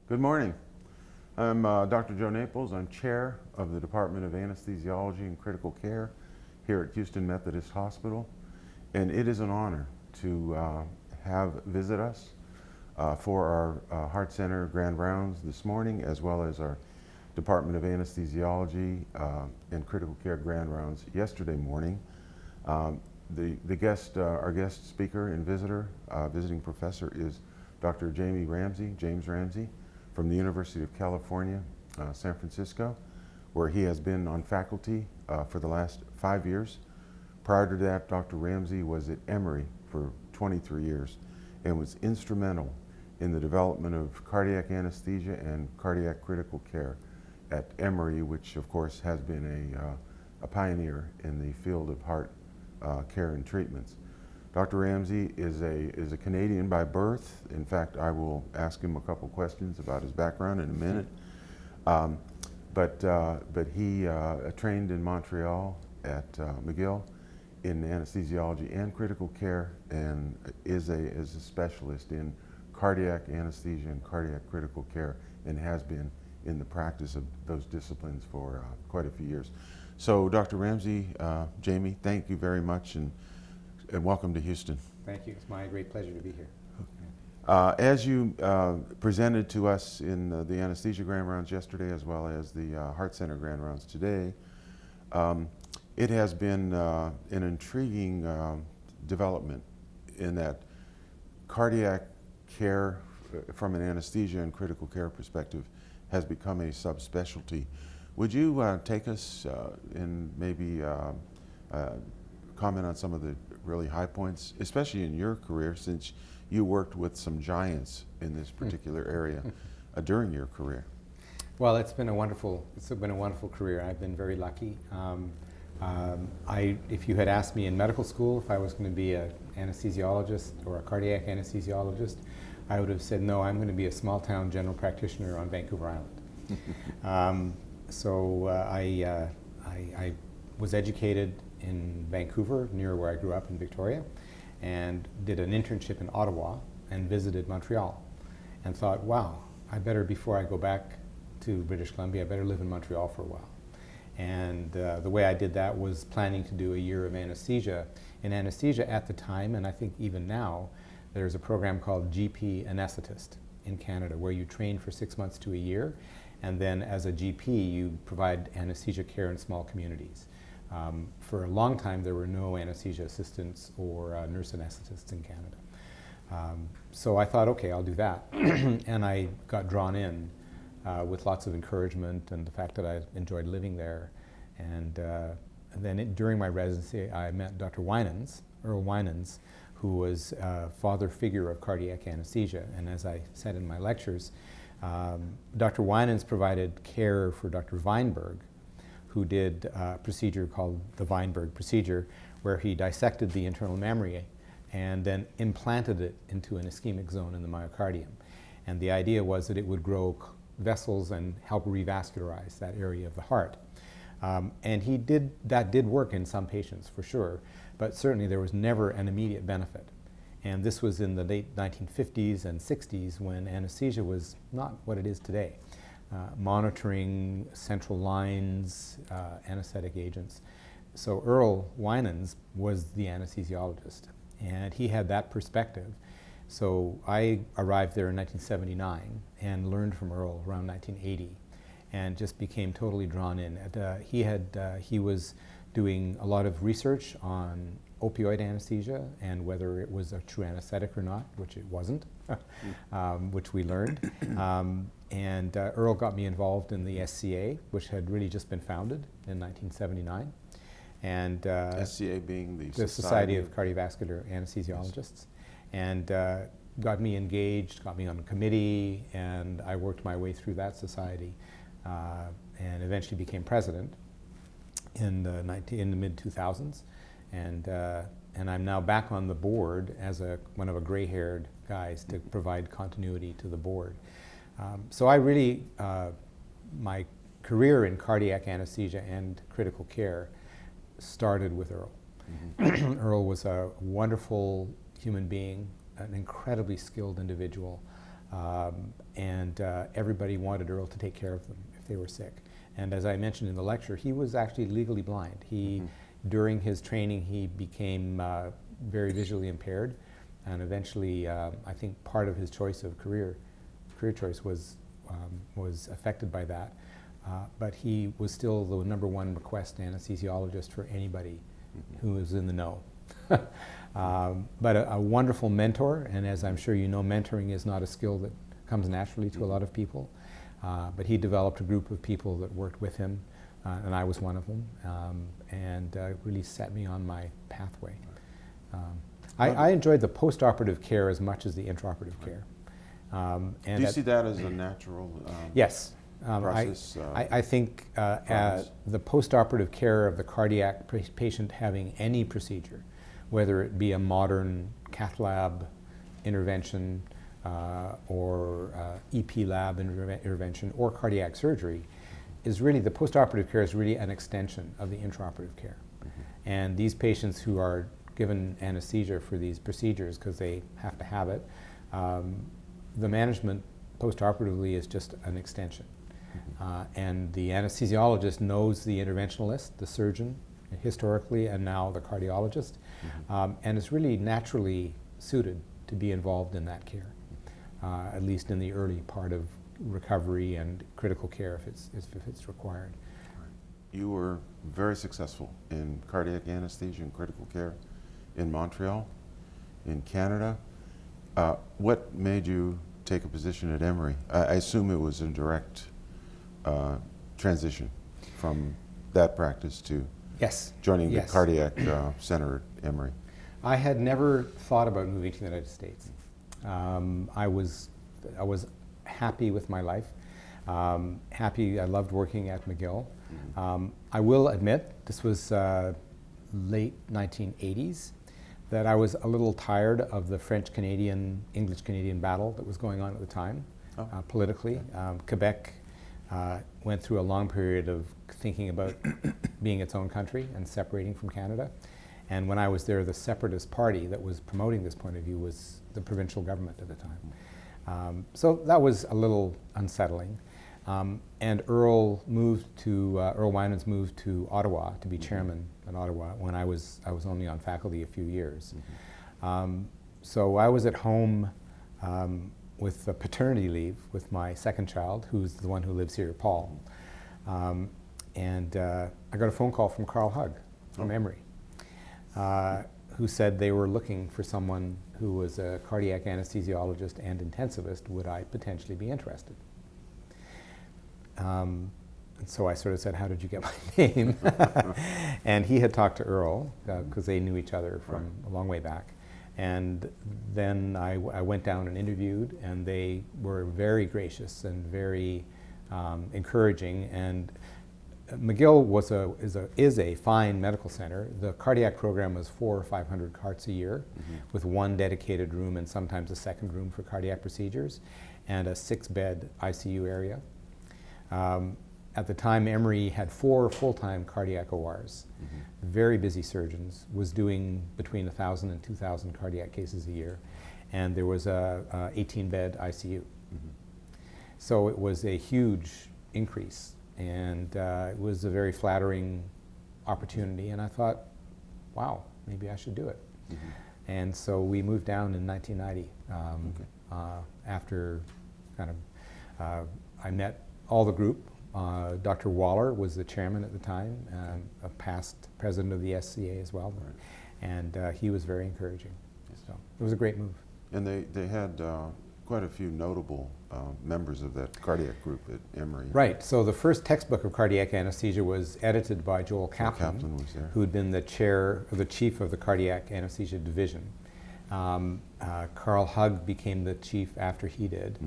Good morning. I'm Dr. Joe Naples. I'm chair of the Department of Anesthesiology and Critical Care here at Houston Methodist Hospital. And it is an honor to visit us for our Heart Center grand rounds this morning, as well as our Department of Anesthesiology and Critical Care grand rounds yesterday morning. Our guest speaker and visiting professor is Dr. James Ramsay, from the University of California, San Francisco, where he has been on faculty for the last 5 years. Prior to that, Dr. Ramsay was at Emory for 23 years and was instrumental in the development of cardiac anesthesia and cardiac critical care at Emory, which of course has been a pioneer in the field of heart care and treatments. Dr. Ramsay is a Canadian by birth. In fact, I will ask him a couple questions about his background in a minute. But he trained in Montreal at McGill in anesthesiology and critical care, and is a specialist in cardiac anesthesia and cardiac critical care, and has been in the practice of those disciplines for quite a few years. So, Dr. Ramsay, Jamie, thank you very much, and welcome to Houston. Thank you. It's my great pleasure to be here. As you presented to us in the anesthesia grand rounds yesterday, as well as the Heart Center grand rounds today, it has been an intriguing development in that cardiac care from an anesthesia and critical care perspective has become a subspecialty. Would you take us and maybe comment on some of the really high points, especially in your career, since you worked with some giants in this particular area during your career? Well, it's been a wonderful career. I've been very lucky. If you had asked me in medical school if I was going to be an anesthesiologist or a cardiac anesthesiologist, I would have said, no, I'm going to be a small town general practitioner on Vancouver Island. I was educated in Vancouver, near where I grew up in Victoria, and did an internship in Ottawa and visited Montreal, and thought, wow, before I go back to British Columbia, I better live in Montreal for a while. And the way I did that was planning to do a year of anesthesia. In anesthesia at the time, and I think even now, there's a program called GP Anesthetist in Canada, where you train for 6 months to a year, and then as a GP, you provide anesthesia care in small communities. For a long time, there were no anesthesia assistants or nurse anesthetists in Canada. So I thought, okay, I'll do that. And I got drawn in with lots of encouragement and the fact that I enjoyed living there. And then during my residency, I met Dr. Earl Winans, who was a father figure of cardiac anesthesia. And as I said in my lectures, Dr. Winans provided care for Dr. Weinberg, who did a procedure called the Weinberg procedure, where he dissected the internal mammary and then implanted it into an ischemic zone in the myocardium. And the idea was that it would grow vessels and help revascularize that area of the heart. And that did work in some patients, for sure, but certainly there was never an immediate benefit. And this was in the late 1950s and 60s, when anesthesia was not what it is today. Monitoring central lines, anesthetic agents. So Earl Winans was the anesthesiologist, and he had that perspective. So I arrived there in 1979 and learned from Earl around 1980, and just became totally drawn in. He was doing a lot of research on opioid anesthesia and whether it was a true anesthetic or not, which it wasn't, which we learned. And Earl got me involved in the SCA, which had really just been founded in 1979. And SCA being the Society of Cardiovascular Anesthesiologists. And got me engaged, got me on a committee, and I worked my way through that society and eventually became president in the mid-2000s. And I'm now back on the board as one of a gray-haired guys to provide continuity to the board. So I really, my career in cardiac anesthesia and critical care started with Earl. Mm-hmm. Earl was a wonderful human being, an incredibly skilled individual, and everybody wanted Earl to take care of them if they were sick. And as I mentioned in the lecture, he was actually legally blind. He, during his training, he became very visually impaired, and eventually, I think part of his choice of career choice was affected by that. But he was still the #1 request anesthesiologist for anybody who was in the know. But a wonderful mentor, and as I'm sure you know, mentoring is not a skill that comes naturally to a lot of people. But he developed a group of people that worked with him, and I was one of them, and really set me on my pathway. I enjoyed the post-operative care as much as the intraoperative care. And do you see that as a natural yes. process? I think the post-operative care of the cardiac patient having any procedure, whether it be a modern cath lab intervention or EP lab intervention or cardiac surgery, is really, the post-operative care is really an extension of the intraoperative care. And these patients who are given anesthesia for these procedures because they have to have it, the management post-operatively is just an extension. And the anesthesiologist knows the interventionalist, the surgeon, historically, and now the cardiologist, and is really naturally suited to be involved in that care, at least in the early part of recovery and critical care if it's required. You were very successful in cardiac anesthesia and critical care in Montreal, in Canada. What made you take a position at Emory? I assume it was a direct transition from that practice to joining the cardiac center at Emory. I had never thought about moving to the United States. I was happy with my life. Happy, I loved working at McGill. I will admit, this was late 1980s, that I was a little tired of the French-Canadian, English-Canadian battle that was going on at the time, politically. Quebec went through a long period of thinking about being its own country and separating from Canada. And when I was there, the separatist party that was promoting this point of view was the provincial government at the time. So that was a little unsettling. And Earl Wynans moved to Ottawa to be chairman in Ottawa when I was only on faculty a few years. So I was at home with a paternity leave with my second child, who's the one who lives here, Paul. And I got a phone call from Carl Hugg from Emory, who said they were looking for someone who was a cardiac anesthesiologist and intensivist. Would I potentially be interested? And so I sort of said, how did you get my name? And he had talked to Earl, because they knew each other from a long way back. And then I went down and interviewed, and they were very gracious and very encouraging. And McGill is a fine medical center. The cardiac program was 400 or 500 hearts a year, with one dedicated room and sometimes a second room for cardiac procedures, and a 6-bed ICU area. At the time, Emory had 4 full-time cardiac ORs, very busy surgeons, was doing between 1,000 and 2,000 cardiac cases a year, and there was a 18-bed ICU. So it was a huge increase, and it was a very flattering opportunity, and I thought, wow, maybe I should do it. And so we moved down in 1990 after I met all the group. Dr. Waller was the chairman at the time, a past president of the SCA as well, and he was very encouraging. So it was a great move. And they had quite a few notable members of that cardiac group at Emory. Right. So the first textbook of cardiac anesthesia was edited by Joel Kaplan, who had been the chief of the cardiac anesthesia division. Carl Hugg became the chief after he did.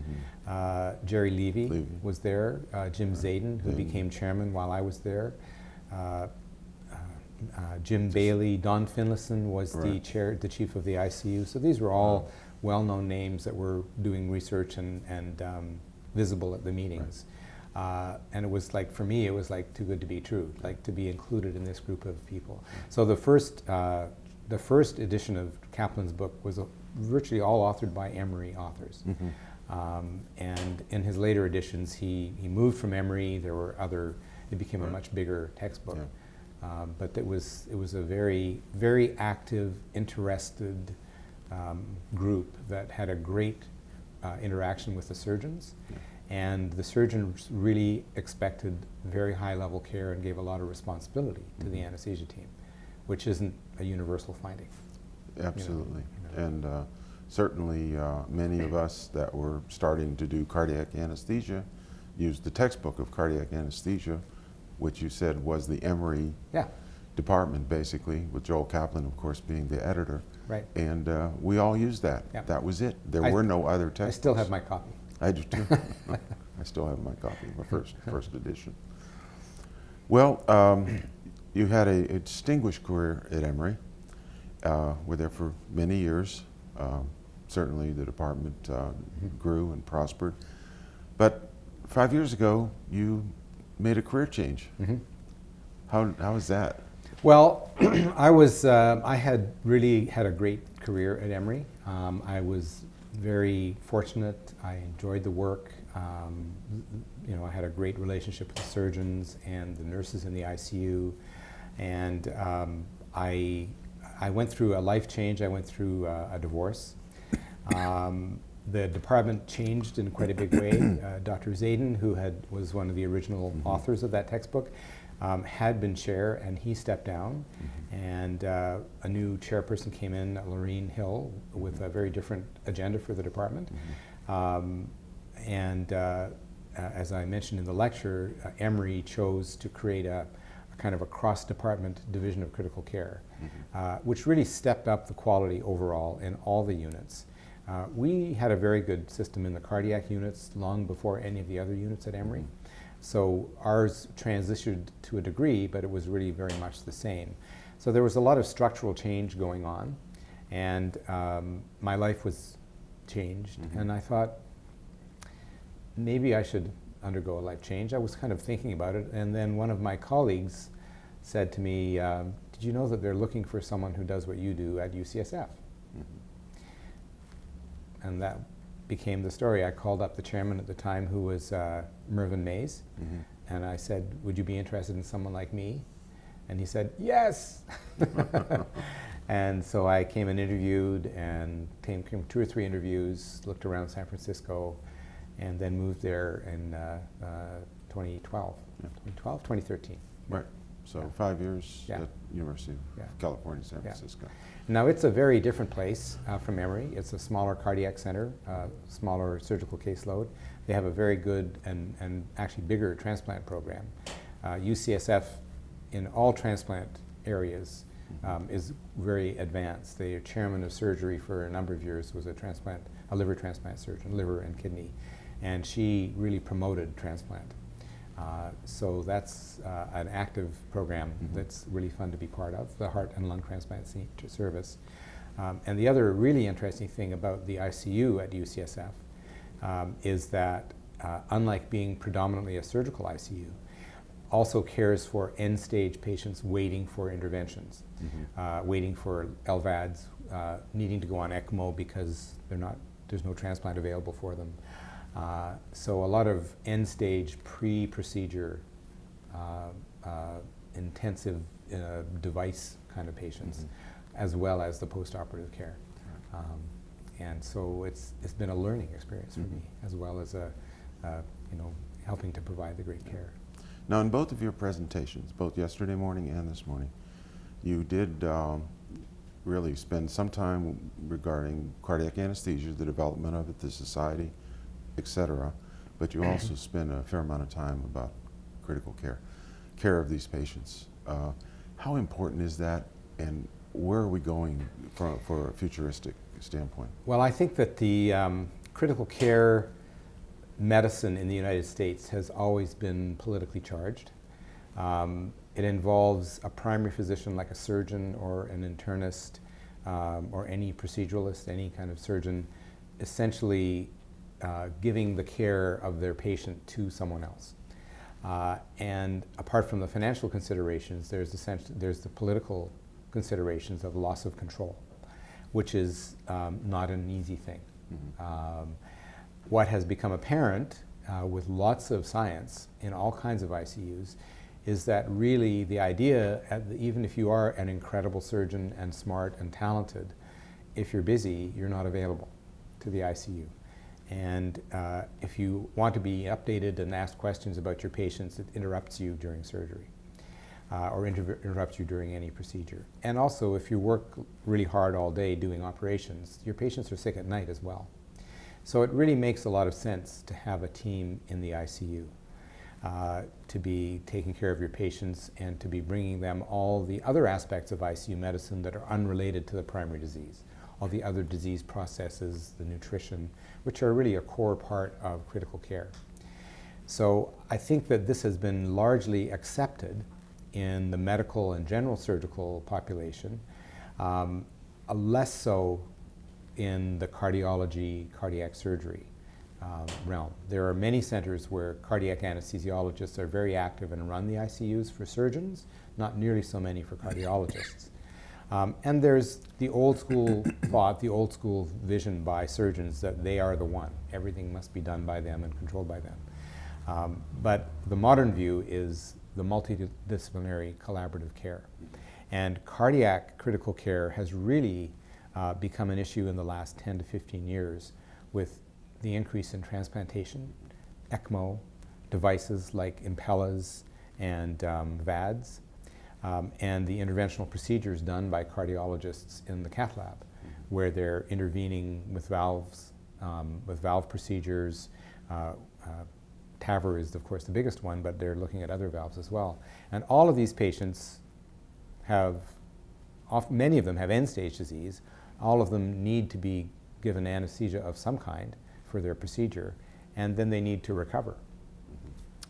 Jerry Levy was there. Jim Zayden, who became chairman while I was there. Jim Bailey, Don Finlayson was the chief of the ICU. So these were all well-known names that were doing research and visible at the meetings. And it was like, for me, it was like too good to be true, like to be included in this group of people. So the first edition of Kaplan's book was virtually all authored by Emory authors. And in his later editions, he moved from Emory. There were other, it became a much bigger textbook. Yeah. But it was a very, very active, interested group that had a great interaction with the surgeons. Yeah. And the surgeons really expected very high level care and gave a lot of responsibility to the anesthesia team, which isn't a universal finding. Absolutely. You know. And certainly many of us that were starting to do cardiac anesthesia used the textbook of cardiac anesthesia, which you said was the Emory Yeah. department, basically, with Joel Kaplan, of course, being the editor. Right. And we all used that. Yeah. That was it. There were no other textbooks. I still have my copy. I do too. I still have my copy, my first edition. Well, you had a distinguished career at Emory. Were there for many years. Certainly the department grew and prospered. But 5 years ago, you made a career change. Mm-hmm. How was that? Well, I had really had a great career at Emory. I was very fortunate. I enjoyed the work. You know, I had a great relationship with the surgeons and the nurses in the ICU. And I went through a life change. I went through a divorce. The department changed in quite a big way. Dr. Zayden, who was one of the original authors of that textbook, had been chair, and he stepped down. And a new chairperson came in, Lorraine Hill, with a very different agenda for the department. As I mentioned in the lecture, Emory chose to create a kind of a cross-department division of critical care, which really stepped up the quality overall in all the units. We had a very good system in the cardiac units long before any of the other units at Emory. So ours transitioned to a degree, but it was really very much the same. So there was a lot of structural change going on, and my life was changed, and I thought maybe I should undergo a life change. I was kind of thinking about it, and then one of my colleagues said to me, did you know that they're looking for someone who does what you do at UCSF? And that became the story. I called up the chairman at the time, who was Mervyn Mays, and I said, would you be interested in someone like me? And he said, yes! And so I came and interviewed, and came 2 or 3 interviews, looked around San Francisco, and then moved there in 2013. Right. So 5 years at University of California, San Francisco. Now it's a very different place from Emory. It's a smaller cardiac center, smaller surgical caseload. They have a very good and actually bigger transplant program. UCSF in all transplant areas is very advanced. The chairman of surgery for a number of years was a liver transplant surgeon, liver and kidney, and she really promoted transplant. So that's an active program that's really fun to be part of, the heart and lung transplant service. And the other really interesting thing about the ICU at UCSF is that unlike being predominantly a surgical ICU, also cares for end-stage patients waiting for interventions, waiting for LVADs, needing to go on ECMO because there's no transplant available for them. So a lot of end-stage pre-procedure intensive device kind of patients, as well as the post-operative care. And so it's been a learning experience for me, as well as helping to provide the great care. Now, in both of your presentations, both yesterday morning and this morning, you did really spend some time regarding cardiac anesthesia, the development of it, the society, etc. But you also spend a fair amount of time about critical care of these patients. How important is that, and where are we going for a futuristic standpoint? Well, I think that the critical care medicine in the United States has always been politically charged. It involves a primary physician like a surgeon or an internist or any proceduralist, any kind of surgeon, essentially giving the care of their patient to someone else. And apart from the financial considerations, there's the political considerations of loss of control, which is not an easy thing. what has become apparent with lots of science in all kinds of ICUs is that really the idea, even if you are an incredible surgeon and smart and talented, if you're busy, you're not available to the ICU. And if you want to be updated and ask questions about your patients, it interrupts you during surgery or interrupts you during any procedure. And also, if you work really hard all day doing operations, your patients are sick at night as well. So it really makes a lot of sense to have a team in the ICU, to be taking care of your patients and to be bringing them all the other aspects of ICU medicine that are unrelated to the primary disease, all the other disease processes, the nutrition, which are really a core part of critical care. So I think that this has been largely accepted in the medical and general surgical population, less so in the cardiology, cardiac surgery realm. There are many centers where cardiac anesthesiologists are very active and run the ICUs for surgeons, not nearly so many for cardiologists. And there's the old school thought, the old school vision by surgeons that they are the one. Everything must be done by them and controlled by them. But the modern view is the multidisciplinary collaborative care. And cardiac critical care has really become an issue in the last 10 to 15 years with the increase in transplantation, ECMO, devices like Impellas and VADs, and the interventional procedures done by cardiologists in the cath lab, where they're intervening with valves, with valve procedures. TAVR is, of course, the biggest one, but they're looking at other valves as well. And all of these patients have, many of them have end-stage disease. All of them need to be given anesthesia of some kind for their procedure, and then they need to recover.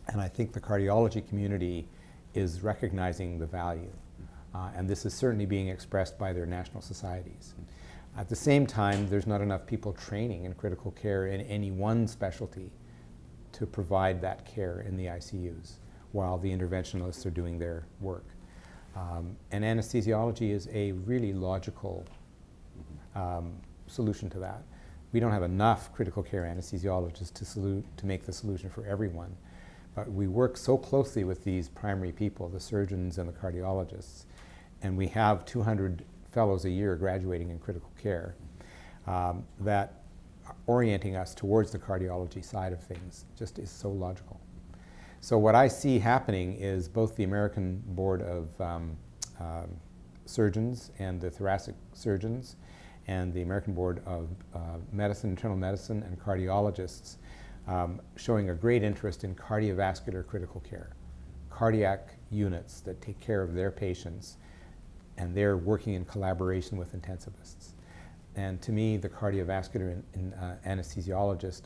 And I think the cardiology community is recognizing the value, and this is certainly being expressed by their national societies. At the same time, there's not enough people training in critical care in any one specialty to provide that care in the ICUs while the interventionalists are doing their work. And anesthesiology is a really logical solution to that. We don't have enough critical care anesthesiologists to make the solution for everyone, but we work so closely with these primary people, the surgeons and the cardiologists, and we have 200 fellows a year graduating in critical care that orienting us towards the cardiology side of things just is so logical. So what I see happening is both the American Board of Surgeons and the thoracic surgeons and the American Board of Medicine, Internal Medicine, and cardiologists showing a great interest in cardiovascular critical care, cardiac units that take care of their patients, and they're working in collaboration with intensivists. And to me, the cardiovascular anesthesiologist,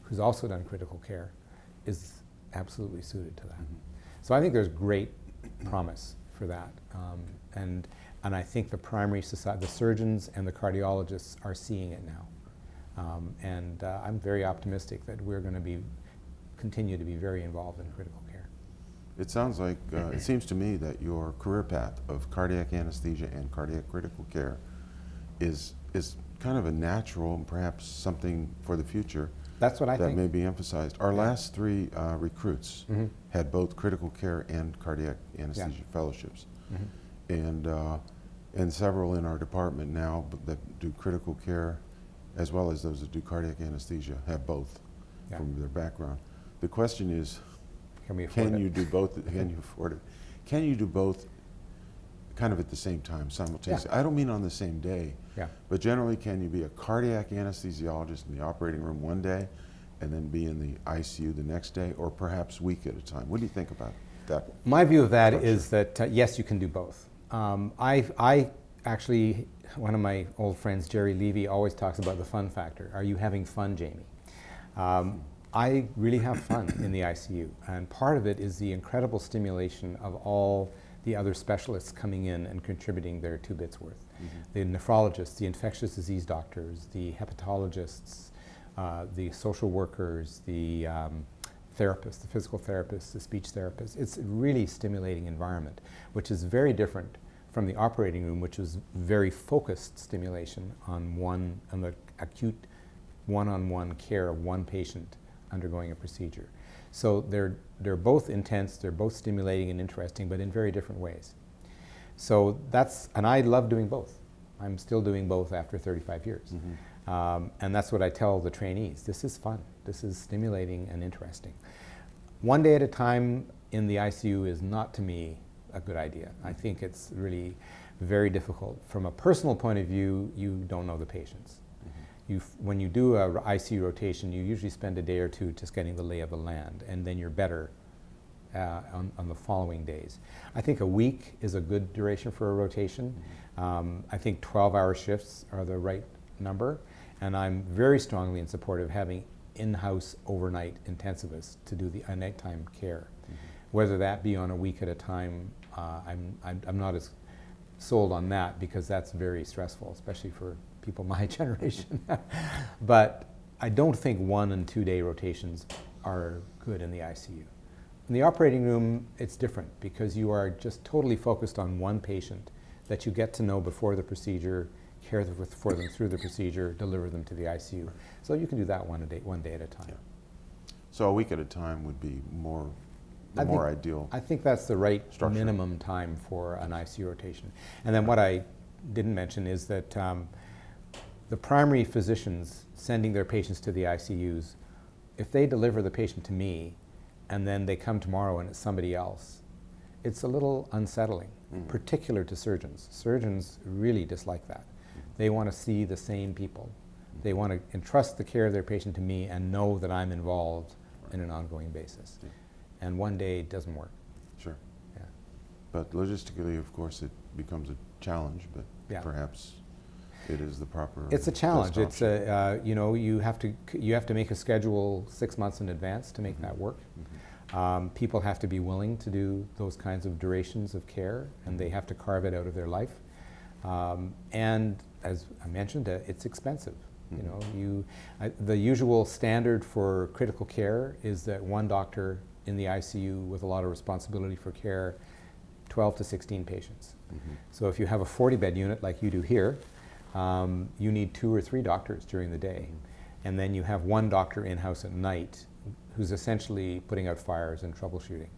who's also done critical care, is absolutely suited to that. So I think there's great promise for that. And I think the primary society, the surgeons and the cardiologists are seeing it now. And I'm very optimistic that we're going to continue to be very involved in critical care. It sounds like, it seems to me that your career path of cardiac anesthesia and cardiac critical care is kind of a natural and perhaps something for the future. That's what I think. That may be emphasized. Our last three recruits had both critical care and cardiac anesthesia fellowships. And several in our department now that do critical care, as well as those that do cardiac anesthesia, have both from their background. The question is, can you do both? Can you afford it? Can you do both kind of at the same time, simultaneously? I don't mean on the same day, but generally, can you be a cardiac anesthesiologist in the operating room one day and then be in the ICU the next day, or perhaps week at a time? What do you think about that? My view of that is that, yes, you can do both. I actually, one of my old friends, Jerry Levy, always talks about the fun factor. Are you having fun, Jamie? I really have fun in the ICU, and part of it is the incredible stimulation of all the other specialists coming in and contributing their 2 bits worth. The nephrologists, the infectious disease doctors, the hepatologists, the social workers, the therapists, the physical therapists, the speech therapists. It's a really stimulating environment, which is very different from the operating room, which is very focused stimulation on the acute one-on-one care of one patient undergoing a procedure. So they're both intense, they're both stimulating and interesting, but in very different ways. So and I love doing both. I'm still doing both after 35 years. And that's what I tell the trainees. This is fun. This is stimulating and interesting. One day at a time in the ICU is not, to me, a good idea. I think it's really very difficult. From a personal point of view, you don't know the patients. When you do a ICU rotation, you usually spend a day or two just getting the lay of the land, and then you're better on the following days. I think a week is a good duration for a rotation. I think 12-hour shifts are the right number, and I'm very strongly in support of having in-house overnight intensivists to do the nighttime care. Whether that be on a week at a time, I'm not as sold on that, because that's very stressful, especially for people my generation. But I don't think 1 and 2 day rotations are good in the ICU. In the operating room, it's different, because you are just totally focused on one patient that you get to know before the procedure, care for them through the procedure, deliver them to the ICU. So you can do that one day at a time. Yeah. So a week at a time would be more ideal. I think that's the right structure. Minimum time for an ICU rotation. And then what I didn't mention is that the primary physicians sending their patients to the ICUs, if they deliver the patient to me and then they come tomorrow and it's somebody else, it's a little unsettling, particular to surgeons. Surgeons really dislike that. They want to see the same people. They want to entrust the care of their patient to me and know that I'm involved in an ongoing basis. And one day doesn't work. Sure. Yeah. But logistically, of course, it becomes a challenge, but perhaps it is the proper. It's a challenge. It's you have to make a schedule 6 months in advance to make that work. People have to be willing to do those kinds of durations of care, and they have to carve it out of their life. And as I mentioned, it's expensive. The usual standard for critical care is that one doctor in the ICU with a lot of responsibility for care, 12 to 16 patients. So if you have a 40-bed unit like you do here, you need 2 or 3 doctors during the day. And then you have one doctor in-house at night who's essentially putting out fires and troubleshooting.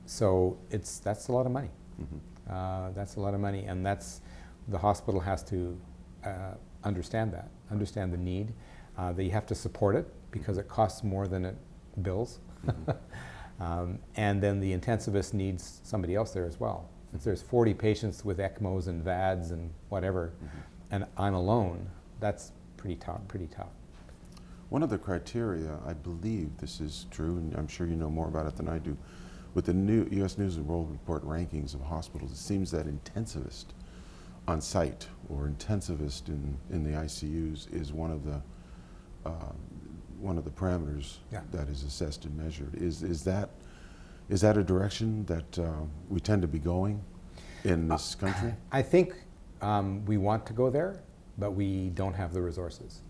So that's a lot of money. That's a lot of money, and the hospital has to understand the need. They have to support it because it costs more than it bills. And then the intensivist needs somebody else there as well. If there's 40 patients with ECMOs and VADs and whatever, and I'm alone, that's pretty tough. One of the criteria, I believe this is true, and I'm sure you know more about it than I do, with the new U.S. News and World Report rankings of hospitals, it seems that intensivist on site or intensivist in the ICUs is one of the parameters that is assessed and measured. Is that a direction that we tend to be going in this country? I think we want to go there, but we don't have the resources.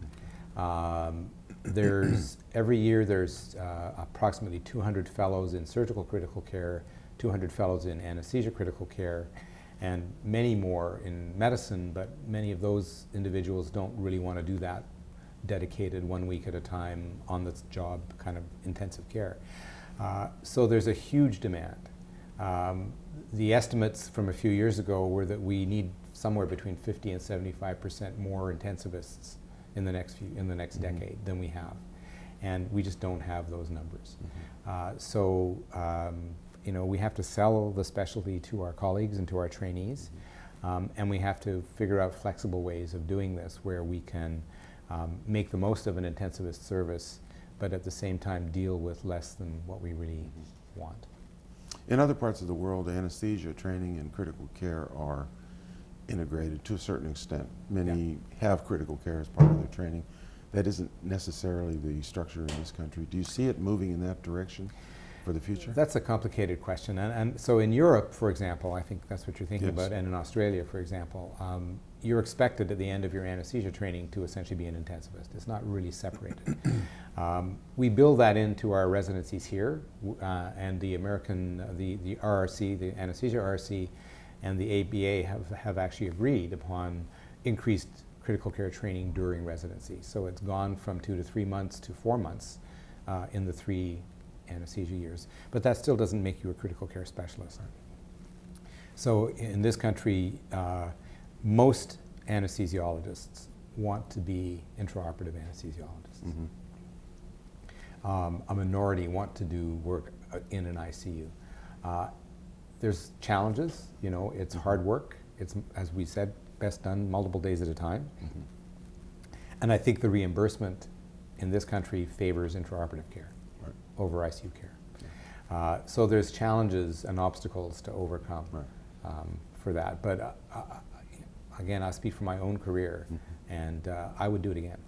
Every year there's approximately 200 fellows in surgical critical care, 200 fellows in anesthesia critical care, and many more in medicine, but many of those individuals don't really want to do that dedicated 1 week at a time on the job kind of intensive care. So there's a huge demand. The estimates from a few years ago were that we need somewhere between 50 and 75% more intensivists in the next decade than we have, and we just don't have those numbers. So we have to sell the specialty to our colleagues and to our trainees, and we have to figure out flexible ways of doing this where we can make the most of an intensivist service, but at the same time deal with less than what we really want. In other parts of the world, anesthesia training and critical care are integrated to a certain extent. Many have critical care as part of their training. That isn't necessarily the structure in this country. Do you see it moving in that direction for the future? That's a complicated question. And so in Europe, for example, I think that's what you're thinking about, and in Australia, for example, you're expected at the end of your anesthesia training to essentially be an intensivist. It's not really separated. We build that into our residencies here, and the RRC, the anesthesia RRC, and the ABA have actually agreed upon increased critical care training during residency. So it's gone from 2 to 3 months to 4 months in the 3 anesthesia years. But that still doesn't make you a critical care specialist. So in this country, most anesthesiologists want to be intraoperative anesthesiologists. A minority want to do work in an ICU. There's challenges, you know, it's hard work. It's, as we said, best done multiple days at a time. And I think the reimbursement in this country favors intraoperative care over ICU care. So there's challenges and obstacles to overcome for that. But again, I speak from my own career, and I would do it again.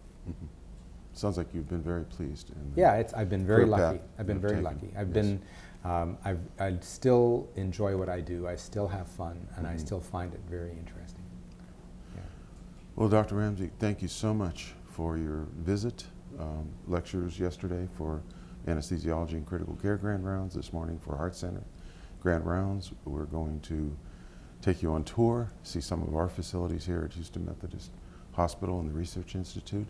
Sounds like you've been very pleased. Yeah, I've been very lucky. I've been you've very taken. lucky. I've Yes. been, I still enjoy what I do. I still have fun, and I still find it very interesting. Yeah. Well, Dr. Ramsay, thank you so much for your visit, lectures yesterday for anesthesiology and critical care grand rounds, this morning for Heart Center grand rounds. We're going to take you on tour, see some of our facilities here at Houston Methodist Hospital and the Research Institute,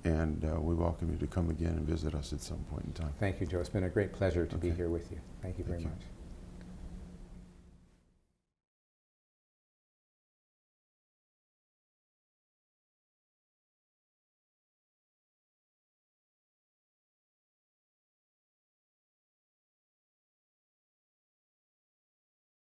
and we welcome you to come again and visit us at some point in time. Thank you, Joe. It's been a great pleasure to be Okay. here with you. Thank you very Thank you. much.